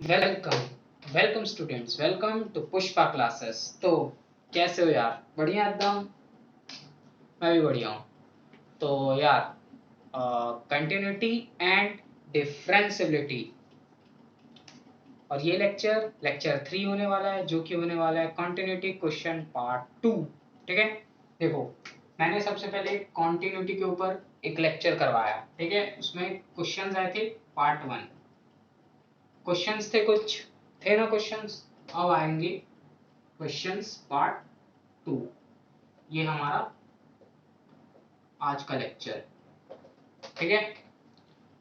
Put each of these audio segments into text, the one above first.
Welcome welcome students, welcome to Pushpa classes. तो कैसे हो यार? बढ़िया एकदम। मैं भी बढ़िया हूँ। तो यार, कंटिन्यूटी एंड डिफरेंशियबिलिटी, और ये लेक्चर 3 होने वाला है, जो कि होने वाला है कंटिन्यूटी क्वेश्चन पार्ट 2। ठीक है, देखो, मैंने सबसे पहले कंटिन्यूटी के ऊपर एक लेक्चर करवाया। ठीक है, उसमें क्वेश्चंस आए थे पार्ट 1। क्वेश्चंस थे कुछ, थे ना क्वेश्चंस। अब आएंगे क्वेश्चंस पार्ट 2। ये हमारा आज का लेक्चर, ठीक है,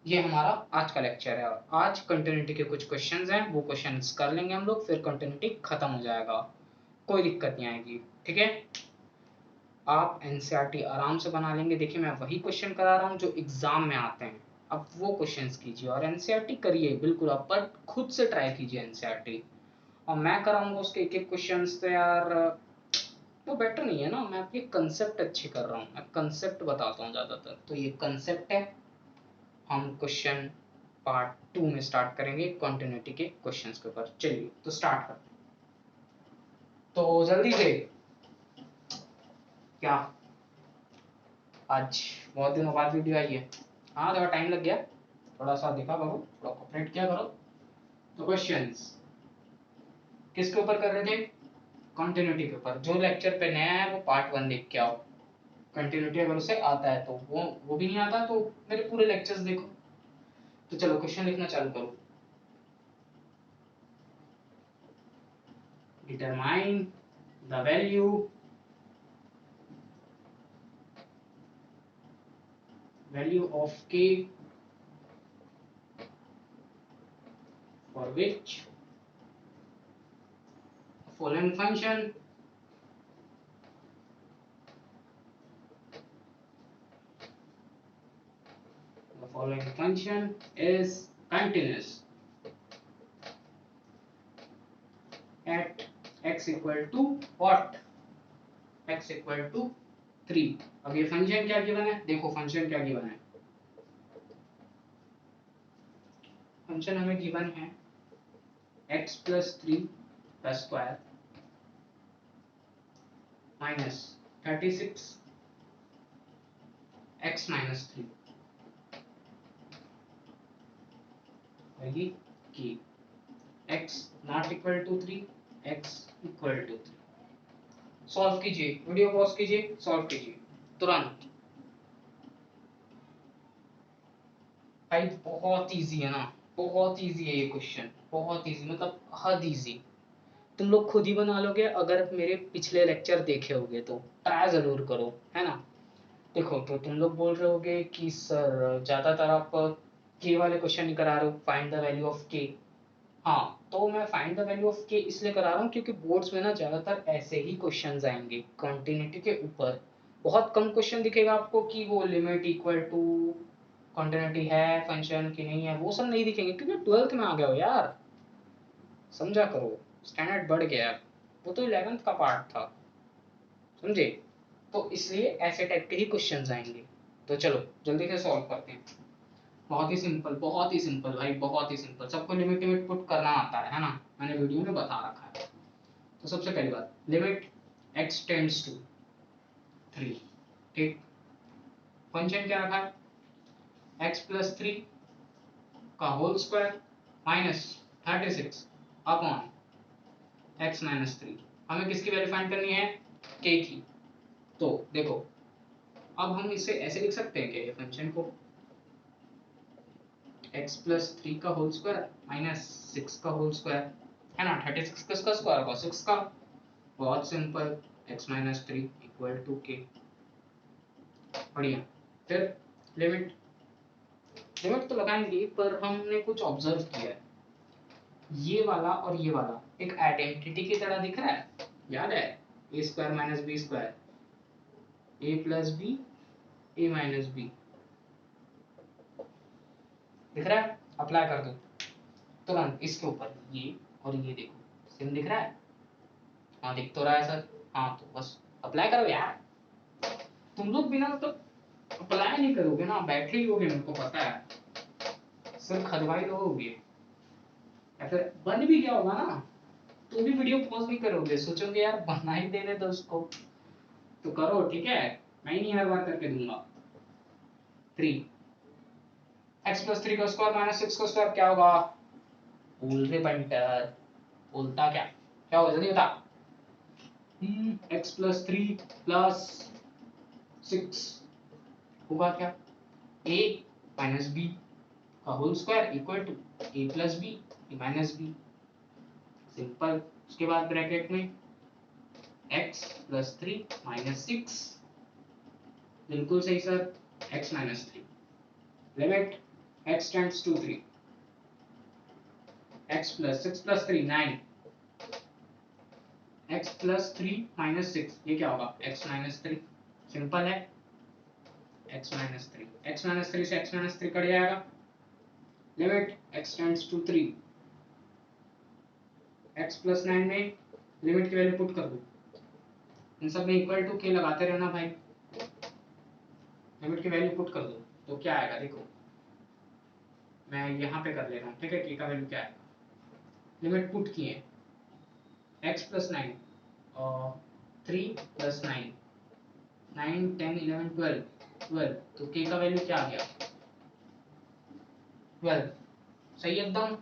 ये हमारा आज का लेक्चर है। और आज कंटिन्यूटी के कुछ क्वेश्चंस हैं, वो क्वेश्चंस कर लेंगे हम लोग, फिर कंटिन्यूटी खत्म हो जाएगा, कोई दिक्कत नहीं आएगी। ठीक है, आप एनसीईआरटी आराम से बना लेंगे। देखिए, मैं वही क्वेश्चन करा रहा हूँ जो एग्जाम में आते हैं। अब वो क्वेश्चंस कीजिए और एनसीईआरटी करिए बिल्कुल, आप पर खुद से ट्राई कीजिए एनसीईआरटी। और मैं कराऊंगा उसके एक एक क्वेश्चन, तो यार वो बेटर नहीं है ना। मैं आपके कंसेप्ट अच्छे कर रहा हूँ, मैं कंसेप्ट बताता हूँ ज्यादातर। तो ये कंसेप्ट है। हम क्वेश्चन पार्ट 2 में स्टार्ट करेंगे कंटिन्यूटी के क्वेश्चंस के ऊपर। चलिए तो स्टार्ट करते हैं। तो जल्दी से, क्या आज बहुत दिनों बाद वीडियो आई है? हाँ, थोड़ा टाइम लग गया, थोड़ा सा देखा करो, थोड़ा कोऑपरेट किया करो। तो क्वेश्चंस किसके ऊपर कर रहे थे? कंटिन्यूटी के ऊपर। जो लेक्चर पे नया है वो पार्ट 1 देख के आओ। कंटिन्यूटी अगर उसे आता है तो, वो भी नहीं आता तो मेरे पूरे लेक्चर्स देखो। तो चलो क्वेश्चन लिखना चालू करो। Determine the value of k for which the following function is continuous at x equal to what? x equal to 3। अब ये फंक्शन क्या गिवन है? देखो फंक्शन क्या गिवन है। फंक्शन हमें गिवन है x plus 3 का स्क्वायर माइनस 36 x minus 3 की x not equal to 3, x equal to 3। Solve कीजिए, वीडियो पॉज कीजिए, सॉल्व कीजिए तुरंत। भाई बहुत इजी है ना, बहुत इजी है ये क्वेश्चन, बहुत इजी, मतलब हद इजी। तुम लोग खुद ही बना लोगे अगर मेरे पिछले लेक्चर देखे होगे तो। ट्राई जरूर करो, है ना। देखो, तो तुम लोग बोल रहे होगे कि सर ज्यादातर आप के वाले क्वेश्चन ही करा रहे हो, फाइंड द वैल्यू ऑफ के। हाँ, तो मैं फाइंड द वैल्यू ऑफ के इसलिए करा रहा हूँ क्योंकि बोर्ड्स में ना ज्यादातर ऐसे ही क्वेश्चंस आएंगे कंटिन्यूटी के ऊपर। बहुत कम क्वेश्चन दिखेगा आपको कि वो लिमिट इक्वल टू कंटिन्यूटी है फंक्शन की नहीं है, वो सब नहीं दिखेंगे क्योंकि 12th में आ गए हो यार। समझा करो, स्टैंडर्ड बढ़ गया है। वो तो 11th का पार्ट था, समझे। तो इसलिए ऐसे टाइप के ही क्वेश्चंस आएंगे। तो चलो जल्दी से सॉल्व करते हैं। बहुत ही सिंपल, बहुत ही सिंपल भाई, बहुत ही सिंपल। सबको लिमिट लिमिट पुट करना आता है ना, मैंने वीडियो में बता रखा है। तो सबसे पहली बात, लिमिट x टेंड्स टू 3। ठीक, फंक्शन क्या रखा है? x प्लस 3 का whole square minus 36 upon x minus 3। हमें किसकी वैल्यू फाइंड करनी है? k की। तो देखो, अब हम इसे ऐसे लिख सकते हैं कि ये फंक्शन को x प्लस 3 का होल स्क्वायर माइनस 6 का होल स्क्वायर, है ना। 36 किसका स्क्वायर होगा? 6 का। बहुत simple, x minus 3 equal to k। बढ़िया। फिर लिमिट, लिमिट तो लगाएंगे पर हमने कुछ ऑब्जर्व किया है। ये वाला और ये वाला एक आइडेंटिटी की तरह दिख रहा है, याद है? ए स्क्वायर माइनस बी स्क्वायर, ए प्लस बी, ए माइनस बी, दिख रहा है? अप्लाई कर दो तुरंत इसके ऊपर, ये और ये देखो सेम दिख रहा है। हाँ, दिख तो रहा है सर। हाँ, तो बस अप्लाई करो यार। तुम लोग बिना मतलब अप्लाई नहीं करोगे ना, बैठे ही होगे, मेरे को पता है, सिर्फ खदवाई लोगे। या फिर बन भी गया होगा ना तो भी वीडियो पॉज नहीं करोगे, सोचोगे यार बना ही देने दो उसको। तो करो, ठीक है, मैं ही नहीं हर बार करके दूंगा। 3 x प्लस 3 का स्क्वायर माइनस 6 का स्क्वायर क्या होगा? बोल रहे बंटर, बोलता क्या क्या होगा जल्दी बता। x प्लस 3 प्लस 6 होगा क्या? a माइनस b का whole square equal to a plus b minus b। Simple. उसके बाद ब्रैकेट में x प्लस 3 माइनस 6, बिल्कुल सही sir, x minus 3। Limit x tends to 3, x plus 6 plus 3 9, x plus 3 minus 6, ये क्या होगा? x minus 3। सिंपल है, x माइनस 3, x माइनस 3 से x माइनस 3 कट जाएगा। Limit x tends to 3, x plus 9 में limit की वैल्यू पुट कर दो, इन सब में इक्वल टू के लगाते रहना भाई, लिमिट की वैल्यू पुट कर दो तो क्या आएगा देखो, मैं यहाँ पे कर ले रहा हूँ, ठीक है, के का वैल्यू क्या आएगा? लिमिट पुट किए x प्लस 9 और 3 प्लस 9, 9 10 11 12, तो k का वैल्यू क्या आ गया? 12। सही एकदम,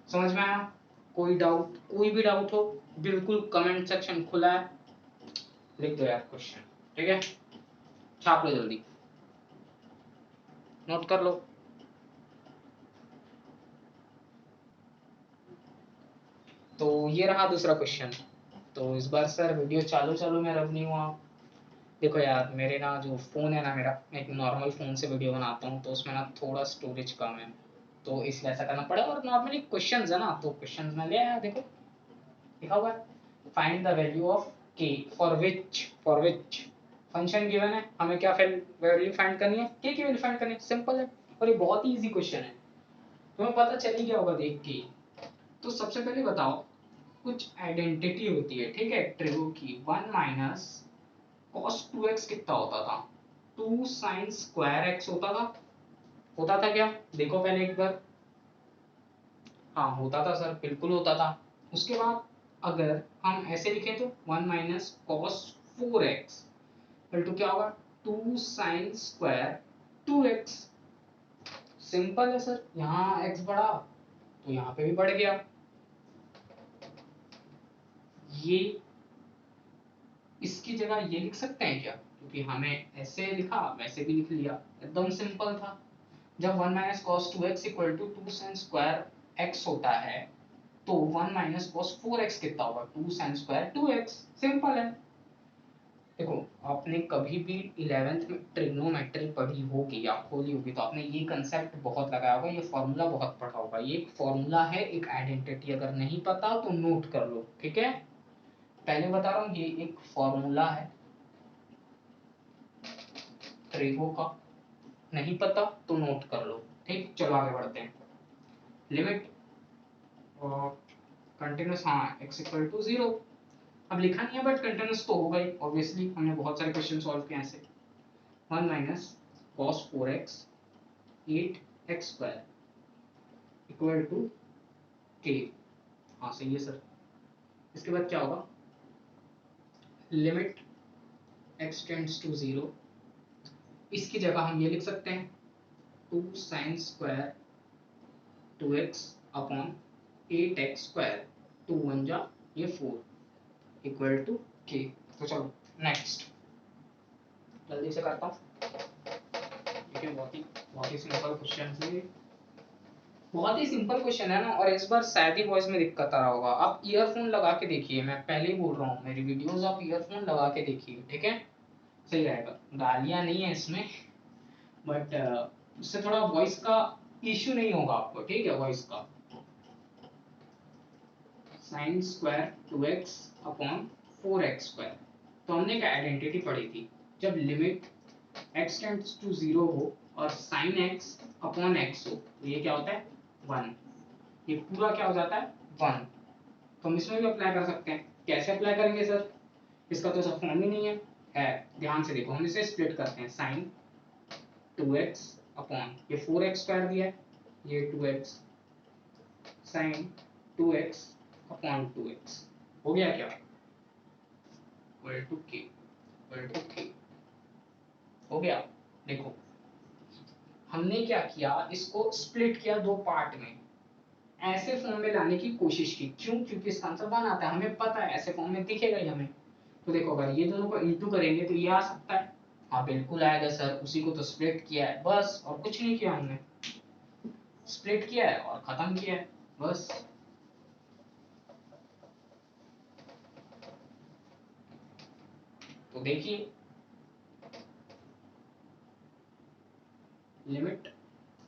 समझ में आया? कोई डाउट, कोई भी डाउट हो बिल्कुल कमेंट सेक्शन खुला है, लिख दो यार क्वेश्चन, ठीक है, छाप लो जल्दी, नोट कर लो। तो ये रहा दूसरा क्वेश्चन। तो इस बार सर वीडियो चालू चालू में रब नहीं हुआ। देखो यार मेरे ना जो फ़ोन है ना मेरा, मैं एक नॉर्मल फ़ोन से वीडियो बनाता हूँ तो उसमें ना थोड़ा स्टोरेज कम है, तो इसलिए ऐसा करना पड़ा। और नॉर्मली क्वेश्चंस है ना, तो क्वेश्चंस में ले आया, देखो लिखा हुआ है फाइंड द वैल्यू ऑफ के फॉर विच फंक्शन गिवन है, हमें क्या वैल्यू फाइंड करनी है? के की वैल्यू फाइंड करनी है, सिंपल है। और ये बहुत ही इजी क्वेश्चन है, तुम्हें पता चल ही गया होगा देख के। तो सबसे पहले बताओ, कुछ आइडेंटिटी होती है, ठीक है, ट्रिगो की, 1 माइनस cos 2x कितना होता था? 2 sin स्क्वायर x होता था क्या? देखो पहले एक बार, हाँ होता था सर, बिल्कुल होता था। उसके बाद अगर हम ऐसे लिखें तो 1 माइनस cos 4x तो क्या होगा? 2 sin स्क्वायर 2x। सिंपल है सर, यहाँ x बढ़ा तो यहाँ पे भी बढ़ गया। ये इसकी जगह ये लिख सकते हैं क्या? क्योंकि हमें ऐसे लिखा वैसे भी लिख लिया, एकदम सिंपल था। जब 1 minus cos 2x equal to 2 sin square x होता है तो 1 माइनस कॉस 4x कितना होगा? 2 sin स्क्वायर 2x। सिंपल है। देखो आपने कभी भी 11th में ट्रिग्नोमेट्री पढ़ी होगी या खोली होगी तो आपने ये कंसेप्ट बहुत लगाया होगा, ये फॉर्मूला बहुत पढ़ा होगा। ये एक फॉर्मूला है, एक आइडेंटिटी, अगर नहीं पता तो नोट कर लो, ठीक है। पहले बता रहा हूँ, ये एक फॉर्मूला है ट्रिगो का, नहीं पता तो नोट कर लो, ठीक। चलो आगे बढ़ते हैं। लिमिट कंटिन्यूस, हाँ x इक्वल टू 0, अब लिखा नहीं है बट कंटिन्यूस तो होगा ही ऑब्वियसली, हमने बहुत सारे क्वेश्चन सॉल्व किए ऐसे। 1 minus cos 4x 8x square equal to k, हाँ सही है सर। इसके बाद क्या होगा? लिमिट x टेंड्स टू 0, इसकी जगह हम ये लिख सकते हैं 2 sin square 2x upon 8x square, 2 1 जा ये 4 इक्वल टू k। तो चलो नेक्स्ट जल्दी से करता हूँ, देखिए बहुत ही सिंपल क्वेश्चन है, बहुत ही सिंपल क्वेश्चन है ना। और इस बार शायद ही वॉइस में दिक्कत आ रहा होगा, आप ईयरफोन लगा के देखिए, मैं पहले ही बोल रहा हूँ मेरी वीडियोस आप ईयरफोन लगा के देखिए, ठीक है, सही रहेगा। गालियाँ नहीं है इसमें, बट उससे थोड़ा वॉइस का इश्यू नहीं होगा आपको, ठीक है। वॉइस का sin square 2x upon 4x square, तो हमने एक आइडेंटिटी पढ़ी थी, जब लिमिट x टेंड्स टू 0 हो और sin x अपॉन x हो तो ये क्या होता है? 1। ये पूरा क्या हो जाता है? 1। तो हम इसमें भी अप्लाई कर सकते हैं। कैसे अप्लाई करेंगे सर? इसका तो सब फॉर्म ही नहीं है, ध्यान से देखो, हम इसे स्प्लिट करते हैं। sin 2x अपॉन ये 4x स्क्वायर दिया है, ये 2x sign 2x upon 2x हो गया क्या, इक्वल टू के, इक्वल टू के हो गया। देखो हमने क्या किया, इसको स्प्लिट किया दो पार्ट में, ऐसे फॉर्म में लाने की कोशिश की। क्यों? क्योंकि इसका आंसर 1 आता है, हमें पता है ऐसे फॉर्म में दिखेगा ही हमें। तो देखो अगर ये दोनों को इंटू करेंगे तो ये आ सकता है। हाँ बिल्कुल आएगा सर, उसी को तो स्प्लिट किया है बस, और कुछ नहीं किया हमने, स्प्लिट किया है और खत्म किया है बस। तो देखिए लिमिट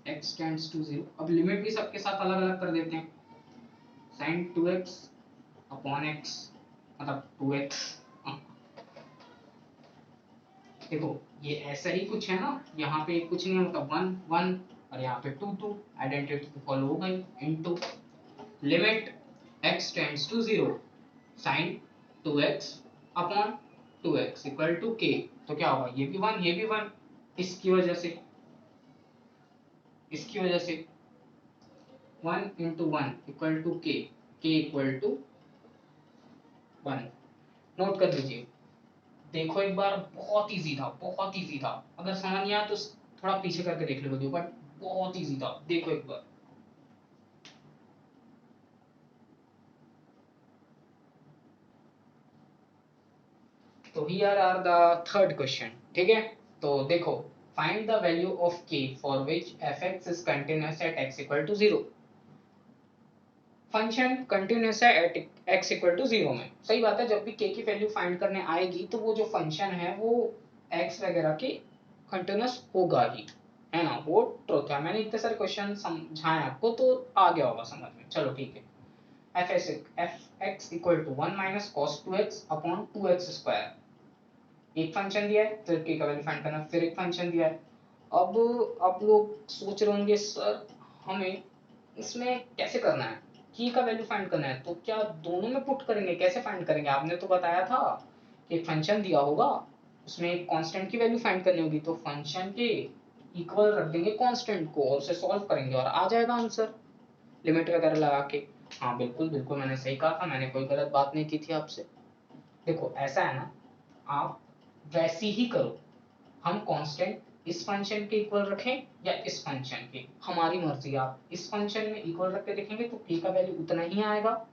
x टेंड्स टू 0, अब लिमिट भी सबके साथ अलग अलग कर देते हैं। sin 2x अपॉन x मतलब 2x। देखो ये ऐसा ही कुछ है ना, यहाँ पे कुछ नहीं है, मतलब 1 1 और यहाँ पे 2 2, आइडेंटिटी तो फॉलो हो गई। Into limit x tends to 0 sin 2x upon 2x equal to k। तो क्या होगा, ये भी 1 ये भी 1, इसकी वजह से, इसकी वजह से 1 into 1 equal to k, k equal to 1। Note कर लीजिए। देखो एक बार, बहुत इजी था, बहुत इजी था। अगर समझ नहीं आया तो थोड़ा पीछे करके देख लो वीडियो, बट बहुत इजी था, देखो एक बार। तो here are the third question, ठीक है। तो देखो find the value of k for which f(x) is continuous at x equal to 0। Function continuous है एट x इक्वल टू 0 में। सही बात है, जब भी k की वैल्यू फाइंड करने आएगी तो वो जो फंक्शन है वो x वगैरह के कंटीन्यूअस होगा ही, है ना, वो ट्रुथ है। मैंने इतने सारे क्वेश्चन समझाए आपको तो आ गया होगा समझ में। चलो ठीक है, f(x) equal to 1 minus cos 2x upon 2x square. एक फंक्शन दिया है, फिर k का वैल्यू फाइंड करना, फिर एक फंक्शन दिया है। अब आप लोग सोच रहे होंगे सर हमें इसमें कैसे करना है, की का वैल्यू फाइंड करना है, तो क्या दोनों में पुट करेंगे, कैसे फाइंड करेंगे? आपने तो बताया था कि एक फंक्शन दिया होगा, उसमें एक कांस्टेंट की वैल्यू फाइंड करनी होगी, तो फंक्शन के इक्वल रख देंगे कांस्टेंट को और उसे सॉल्व करेंगे और आ जाएगा आंसर, लिमिट वगैरह लगा के। हाँ बिल्कुल बिल्कुल, मैंने सही कहा था, मैंने कोई गलत बात नहीं की थी आपसे। देखो ऐसा है ना, आप वैसी ही करो, हम कांस्टेंट इस फंक्शन के इक्वल रखें या इस फंक्शन के, हमारी मर्जी। आप इस फंक्शन में इक्वल रख के देखेंगे तो k का वैल्यू उतना ही आएगा,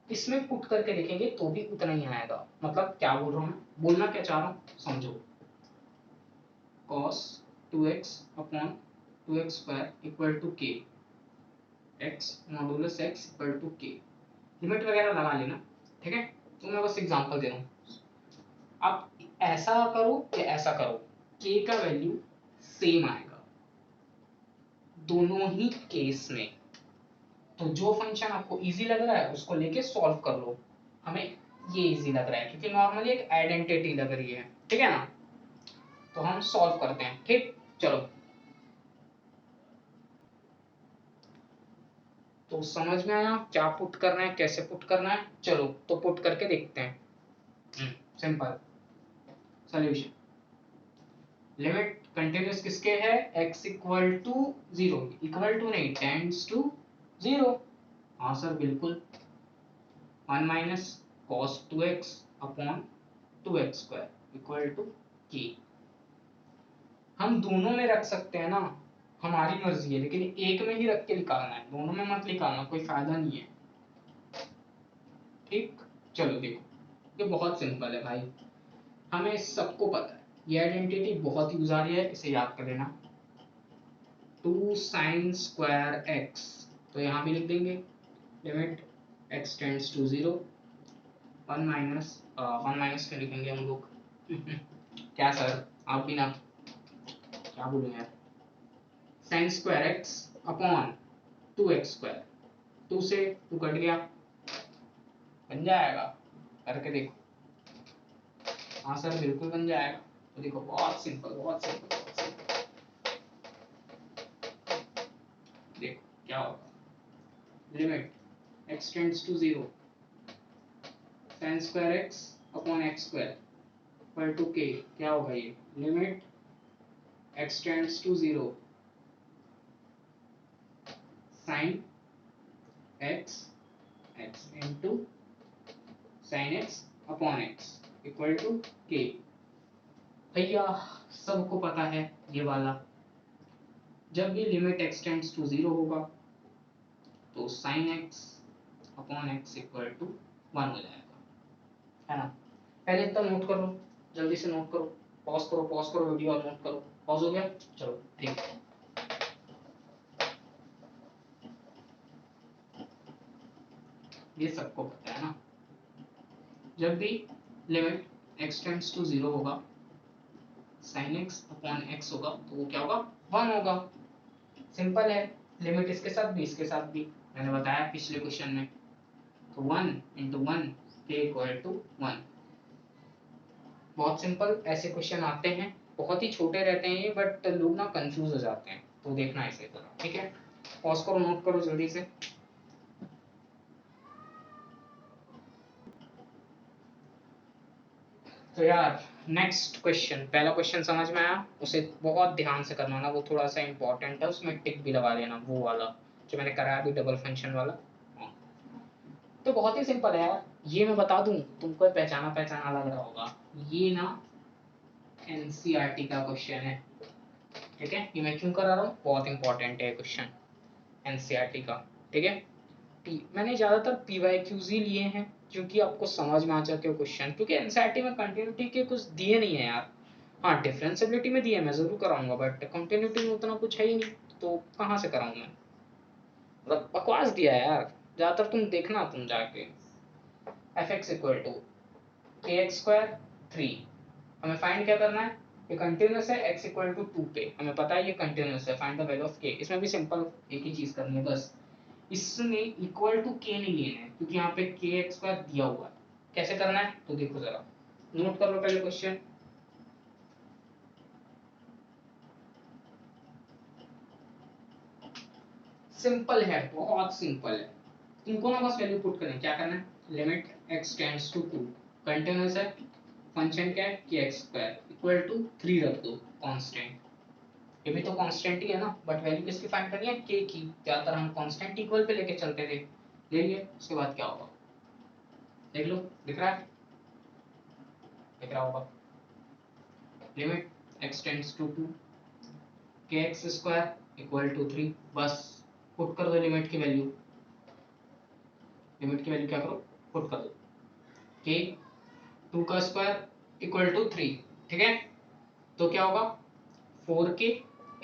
इसमें पुट करके देखेंगे तो भी उतना ही आएगा। मतलब क्या बोल रहा हूँ, बोलना क्या चाह रहा हूँ समझो। cos 2x upon 2x square equal to k, x modulus x equal to k। Limit वगैरह लगा लेना, ठीक है। तो मैं बस एग्जांपल दे रहा हूँ, आप ऐसा करो या ऐसा करो, k का वैल्यू सेम आएगा दोनों ही केस में। तो जो फंक्शन आपको इजी लग रहा है उसको लेके सॉल्व कर लो। हमें ये इजी लग रहा है क्योंकि नॉर्मली एक आइडेंटिटी लग रही है, ठीक है ना। तो हम सॉल्व करते हैं, ठीक। चलो तो समझ में आया क्या पुट करना है, कैसे पुट करना है। चलो तो पुट करके देखते हैं। सिंपल सॉल्यूशन, लिमिट कंटिन्यूअस किसके है, x equal to 0, equal to नहीं टेंड्स टू 0। हाँ सर बिल्कुल, 1 minus cos 2x upon 2x square equal to k। हम दोनों में रख सकते हैं ना, हमारी मर्जी है, लेकिन एक में ही रख के निकालना है, दोनों में मत निकालना, कोई फायदा नहीं है, ठीक। चलो देखो ये बहुत सिंपल है भाई, हमें सबको पता है, ये आइडेंटिटी बहुत यूज आ रही है, इसे याद कर लेना। 2 साइन स्क्वायर x, तो यहाँ भी लिख देंगे limit x tends to 0, 1 minus 1 minus क्या लिखेंगे हम लोग क्या सर आप भी ना, क्या बोलूं यार, sign square x upon 2x square, 2 से 2 कट गया, बन जाएगा, करके देखो। हाँ सर बिल्कुल बन जाएगा। तो देखो बहुत सिंपल, बहुत सिंपल, बहुत सिंपल। देखो क्या होगा, limit x tends to 0, sine square x upon x square equal to k। क्या होगा ये, limit x tends to 0, sine x x into sine x upon x equal to k. भैया सबको पता है ये वाला, जब भी लिमिट एक्स टेंड्स टू 0 होगा तो sine x upon x equal to 1 हो जाएगा, है ना। पहले इतना नोट करो, जल्दी से नोट करो, पॉज करो वीडियो और नोट करो। पॉज हो गया, चलो ठीक है। ये सबको पता है ना, जब भी लिमिट x टेंड्स टू 0 होगा sin x अपॉन x होगा तो वो क्या होगा, 1 होगा। सिंपल है, लिमिट इसके साथ भी इसके साथ भी, मैंने बताया पिछले क्वेश्चन में। तो 1 इंटू 1 के इक्वल टू 1। बहुत सिंपल ऐसे क्वेश्चन आते हैं, बहुत ही छोटे रहते हैं ये, बट लोग ना कंफ्यूज हो जाते हैं, तो देखना ऐसे करो, ठीक है। पॉज करो, नोट करो जल्दी से। तो यार नेक्स्ट क्वेश्चन, पहला क्वेश्चन समझ में आया, उसे बहुत ध्यान से करना ना, वो थोड़ा सा इंपॉर्टेंट है, उसमें टिक भी लगा देना, वो वाला जो मैंने कराया अभी डबल फंक्शन वाला। तो बहुत ही सिंपल है यार, ये मैं बता दूं तुमको पहचाना पहचाना लग रहा होगा, ये ना एनसीईआरटी का क्वेश्चन है, ठीक है। ये मैं क्यों करा रहा हूँ, बहुत इंपॉर्टेंट है क्वेश्चन एनसीईआरटी का, ठीक है। मैंने ज्यादातर पीवाईक्यूज ही लिए हैं क्योंकि आपको समझ में आ सके क्वेश्चन, क्योंकि एनसीईआरटी में कंटिन्यूटी के कुछ दिए नहीं है यार। हाँ डिफरेंशिएबिलिटी में दिए, मैं जरूर कराऊंगा, बट कंटिन्यूटी में उतना कुछ है ही नहीं, तो कहाँ से कराऊं मैं, मतलब बकवास दिया है यार। ज्यादातर तुम देखना, तुम जाके एफ एक्स इक्वल टू के एक्स स्क्वायर 3, हमें फाइंड क्या करना है, ये कंटिन्यूस है, x इक्वल टू 2 पे, हमें पता है ये कंटिन्यूस है, find the value of k। इसमें भी सिंपल एक ही चीज करनी है बस, इसमें इक्वल टू k नहीं लेना है क्योंकि यहाँ पे के एक्स स्क्वायर दिया हुआ है। कैसे करना है तो देखो जरा, नोट कर लो पहले क्वेश्चन। सिंपल है, बहुत सिंपल है, तुमको ना बस वैल्यू पुट करनी है। क्या करना है, limit x tends to 2, continuous है, फंक्शन क्या है के एक्स स्क्वायर इक्वल टू 3 रख दो कांस्टेंट, ये भी तो कांस्टेंट ही है ना, बट वैल्यू किसकी फाइंड करनी है, के की। ज्यादातर हम कांस्टेंट इक्वल पे लेके चलते थे, ले लिए। उसके बाद क्या होगा देख लो, दिख रहा है, दिख रहा होगा, लिमिट x टेंड्स टू 2 के एक्स स्क्वायर इक्वल टू 3, बस पुट कर दो लिमिट की वैल्यू, लिमिट की वैल्यू क्या करो, पुट कर दो, के 2 का स्क्वायर इक्वल टू 3, ठीक है। तो क्या होगा 4k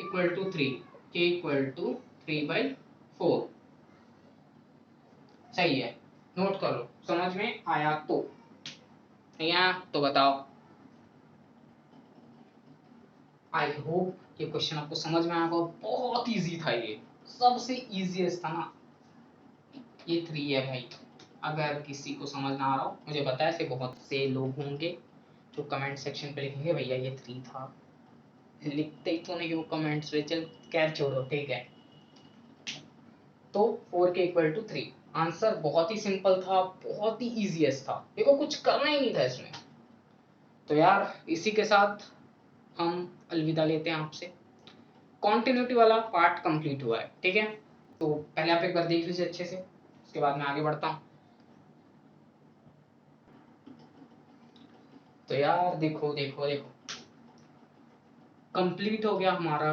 equal to 3, k equal to 3/4, सही है। नोट कर लो, समझ में आया तो, नहीं आया तो बताओ। आई होप ये क्वेश्चन आपको समझ में आया होगा, बहुत इजी था ये, सबसे इजीएस्ट था ना। ये 3 है भाई, अगर किसी को समझ ना आ रहा हो, मुझे पता है ऐसे बहुत से लोग होंगे जो कमेंट सेक्शन पे लिखेंगे भैया ये 3 था, लिखते ही तो नहीं हो कमेंट्स में, चल खैर छोड़ो, ठीक है। तो 4k इक्वल टू 3, आंसर बहुत ही सिंपल था, बहुत ही इजीएस्ट था, देखो कुछ करना ही नहीं था इसमें। तो यार इसी के साथ हम अलविदा लेते हैं आपसे, कॉन्टिन्यूटी वाला पार्ट कंप्लीट हुआ है, ठीक है। तो पहले आप एक बार देख लीजिए अच्छे से, उसके बाद मैं आगे बढ़ता हूँ। तो यार देखो देखो देखो, कंप्लीट हो गया हमारा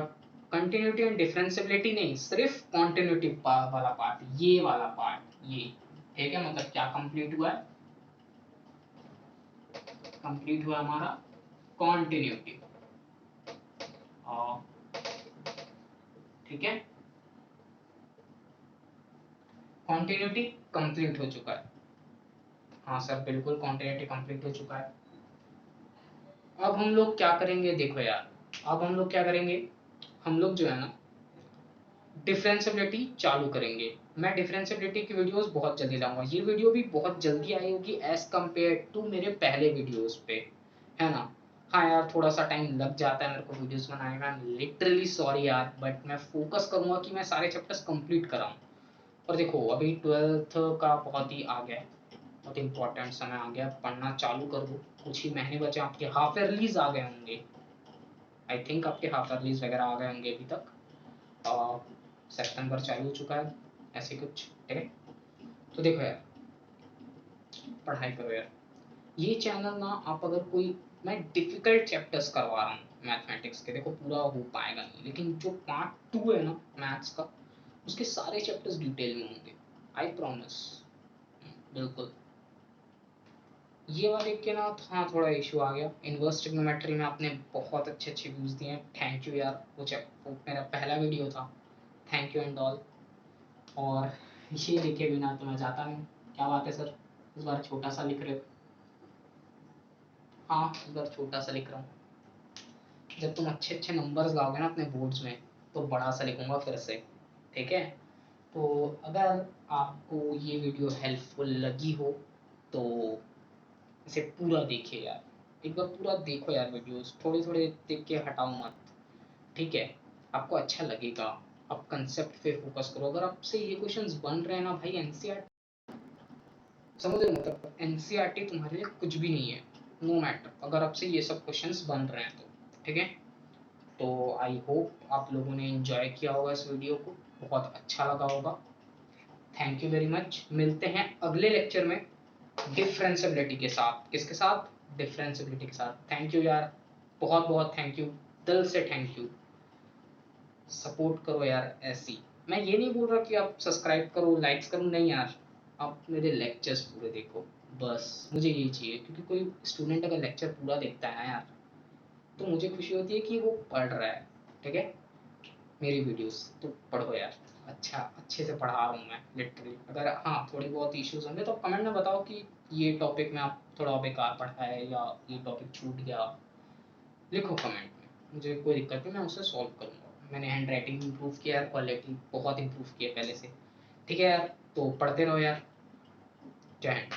कंटिन्यूटी एंड डिफरेंशिएबिलिटी, नहीं सिर्फ कॉन्टिन्यूटी वाला पार्ट, ये वाला पार्ट, ये ठीक है। मतलब क्या कंप्लीट हुआ है, कंप्लीट हुआ हमारा कॉन्टिन्यूटी, ठीक है, कॉन्टिन्यूटी कंप्लीट हो चुका है। हाँ सर बिल्कुल कॉन्टिन्यूटी कंप्लीट हो चुका है। अब हम लोग क्या करेंगे, देखो यार, अब हम लोग क्या करेंगे, हम लोग जो है ना डिफरेंशिएबिलिटी चालू करेंगे। मैं डिफरेंशिएबिलिटी की वीडियोस बहुत जल्दी लाऊंगा, ये वीडियो भी बहुत जल्दी आई होगी एज कम्पेयर टू मेरे पहले वीडियोस पे, है ना। हाँ यार थोड़ा सा टाइम लग जाता है मेरे को वीडियोस बनाने में, लिटरली सॉरी यार, बट मैं फोकस करूंगा कि मैं सारे चैप्टर्स कंप्लीट कराऊं। और देखो अभी 12th का बहुत ही आ गया है, बहुत इंपॉर्टेंट समय आ गया, पढ़ना चालू कर दो, कुछ ही महीने बचे, आपके हाफ ईयरलीज आ गए होंगे, आई थिंक आपके हाफ ईयरलीज वगैरह आ गए होंगे अभी तक, और सितंबर चालू हो चुका है, ऐसे कुछ, ठीक है। तो देखो यार, पढ़ाई करो यार। ये चैनल ना, आप अगर कोई, मैं डिफिकल्ट चैप्टर्स करवा रहा हूँ मैथमेटिक्स के, देखो पूरा हो पाएगा नहीं, लेकिन जो पार्ट 2 है ना मैथ्स का, उसके सारे चैप्टर्स डिटेल में होंगे, आई प्रॉमिस। बिल्कुल। ये वाले के ना, हाँ थोड़ा इशू आ गया, इन्वर्स ट्रिग्नोमेट्री में आपने बहुत अच्छे अच्छे व्यूज दिए हैं, थैंक यू यार। वो मेरा पहला वीडियो था, थैंक यू एंड ऑल। और ये लिखे बिना तो मैं जाता नहीं। क्या बात है सर, इस बार छोटा सा लिख रहे हो? हाँ, इस बार छोटा सा लिख रहा हूँ। जब तुम अच्छे अच्छे नंबर्स लाओगे ना अपने बोर्ड्स में, तो बड़ा सा लिखूंगा फिर से, ठीक है? तो अगर आपको ये वीडियो हेल्पफुल लगी हो तो इसे पूरा देखिए यार, एक बार पूरा देखो यार वीडियोस, थोड़े थोड़े देख के हटाओ मत, ठीक है? आपको अच्छा लगेगा। आप कंसेप्ट पे फोकस करो। अगर आपसे ये क्वेश्चंस बन रहे हैं ना भाई, एनसीईआरटी, समझ रहे हो मतलब, एनसीईआरटी तुम्हारे लिए कुछ भी नहीं है, नो मैटर, अगर आपसे ये सब क्वेश्चंस बन रहे हैं तो, ठीक है? तो आई होप आप लोगों ने एंजॉय किया होगा इस वीडियो को, बहुत अच्छा लगा होगा। Thank you very much. मिलते हैं अगले लेक्चर में डिफरेंशियबिलिटी के साथ। किसके साथ? डिफरेंशियबिलिटी के साथ। थैंक यू यार, बहुत बहुत थैंक यू, दिल से थैंक यू। सपोर्ट करो यार ऐसी। मैं ये नहीं बोल रहा कि आप सब्सक्राइब करो, लाइक्स करो, नहीं यार, आप मेरे लेक्चर्स पूरे देखो, बस मुझे यही चाहिए। क्योंकि कोई स्टूडेंट अगर लेक्चर पूरा देखता है ना यार, तो मुझे खुशी होती है कि वो पढ़ रहा है, ठीक है? मेरी वीडियोस तो पढ़ो यार, अच्छा अच्छे से पढ़ा रहा हूँ मैं लिटरली। अगर हाँ थोड़ी बहुत इश्यूज होंगे तो कमेंट में बताओ कि ये टॉपिक में आप थोड़ा बेकार पढ़ा है या ये टॉपिक छूट गया, लिखो कमेंट में, मुझे कोई दिक्कत नहीं, मैं उसे सॉल्व करूँगा। मैंने हैंड राइटिंग इम्प्रूव किया है, क्वालिटी बहुत इम्प्रूव की है पहले से, ठीक है यार? तो पढ़ते रहो यार, जय हिंद।